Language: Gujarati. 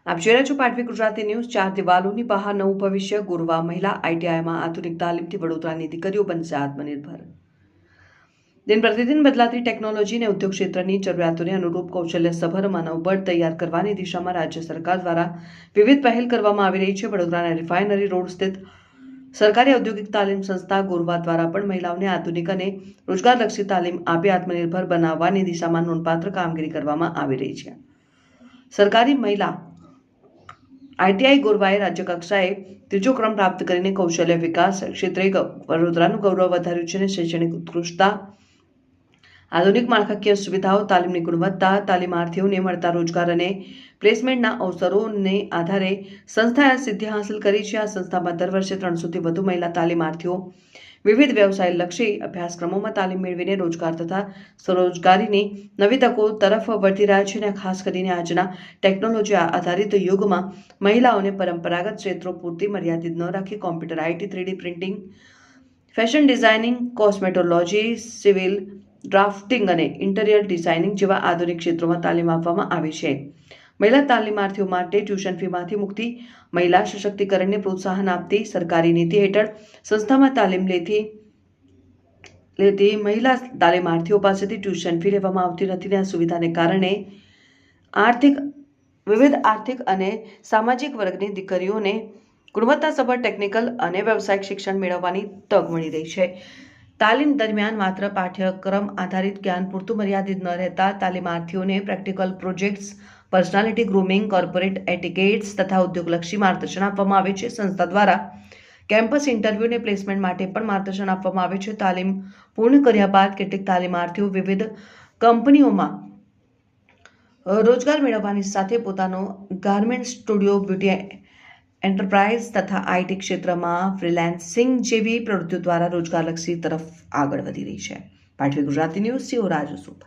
આપ જોઈ રહ્યા છો પાટવી ગુજરાતી ન્યૂઝ। ચાર દિવાલોની બહાર નવું ભવિષ્ય, ગોરવા મહિલા આઈટીઆઈમાં આધુનિક તાલીમથી વડોદરાની દીકરીઓ બનશે આત્મનિર્ભર। દિન પ્રતિદિન બદલાતી ટેકનોલોજી અને ઉદ્યોગ ક્ષેત્રની જરૂરિયાતોને અનુરૂપ કૌશલ્યસભર માનવબળ તૈયાર કરવાની દિશામાં રાજ્ય સરકાર દ્વારા વિવિધ પહેલ કરવામાં આવી રહી છે। વડોદરાના રિફાઇનરી રોડ સ્થિત સરકારી ઔદ્યોગિક તાલીમ સંસ્થા ગોરવા દ્વારા પણ મહિલાઓને આધુનિક અને રોજગારલક્ષી તાલીમ આપી આત્મનિર્ભર બનાવવાની દિશામાં નોંધપાત્ર કામગીરી કરવામાં આવી રહી છે। સરકારી મહિલા આઈટીઆઈ ગોરવાએ રાજ્ય કક્ષાએ ત્રીજો ક્રમ પ્રાપ્ત કરીને કૌશલ્ય વિકાસ ક્ષેત્રે વડોદરાનું ગૌરવ વધાર્યું છે અને શૈક્ષણિક ઉત્કૃષ્ટતા, આધુનિક માળખાકીય સુવિધાઓ, તાલીમની ગુણવત્તા, તાલીમાર્થીઓને મળતા રોજગાર અને પ્લેસમેન્ટના અવસરોને આધારે સંસ્થાએ આ સિદ્ધિ હાંસલ કરી છે। આ સંસ્થામાં દર વર્ષે 300થી વધુ મહિલા તાલીમાર્થીઓ વિવિધ વ્યવસાયલક્ષી અભ્યાસક્રમોમાં તાલીમ મેળવીને રોજગાર તથા સ્વરોજગારીની નવી તકો તરફ વધી રહ્યા છે અને ખાસ કરીને આજના ટેકનોલોજી આધારિત યુગમાં મહિલાઓને પરંપરાગત ક્ષેત્રો પૂરતી મર્યાદિત ન રાખી computer, IT, 3D printing, fashion designing, cosmetology, civil drafting અને ઇન્ટિરિયર ડિઝાઇનિંગ જેવા આધુનિક ક્ષેત્રોમાં તાલીમ આપવામાં આવે છે। મહિલા તાલીમાર્થીઓ માટે ટ્યુશન ફીમાંથી મુક્તિ, મહિલા સશક્તિકરણને પ્રોત્સાહન આપતી સરકારી નીતિ હેઠળ સંસ્થામાં તાલીમ લેતી મહિલા તાલીમાર્થીઓ પાસેથી ટ્યુશન ફી લેવામાં આવતી નથી। આ સુવિધાને કારણે વિવિધ આર્થિક અને સામાજિક વર્ગની દીકરીઓને ગુણવત્તાસભર ટેકનિકલ અને વ્યવસાયિક શિક્ષણ મેળવવાની તક મળી રહી છે। તાલીમ દરમિયાન માત્ર પાઠ્યક્રમ આધારિત જ્ઞાન પૂરતું મર્યાદિત ન રહેતા તાલીમાર્થીઓને practical projects, personality grooming, corporate etiquettes તથા ઉદ્યોગલક્ષી માર્ગદર્શન આપવામાં આવે છે। સંસ્થા દ્વારા કેમ્પસ ઇન્ટરવ્યૂ અને પ્લેસમેન્ટ માટે પણ માર્ગદર્શન આપવામાં આવે છે। તાલીમ પૂર્ણ કર્યા બાદ કેટલીક તાલીમાર્થીઓ વિવિધ કંપનીઓમાં રોજગાર મેળવવાની સાથે પોતાનો ગાર્મેન્ટ સ્ટુડિયો, બ્યુટી એન્ટરપ્રાઇઝ તથા આઈટી ક્ષેત્રમાં ફ્રીલાન્સિંગ જેવી પ્રવૃત્તિઓ દ્વારા રોજગારલક્ષી તરફ આગળ વધી રહી છે। પાટવી ગુજરાતી ન્યૂઝ, સિયોરાજ સુપ।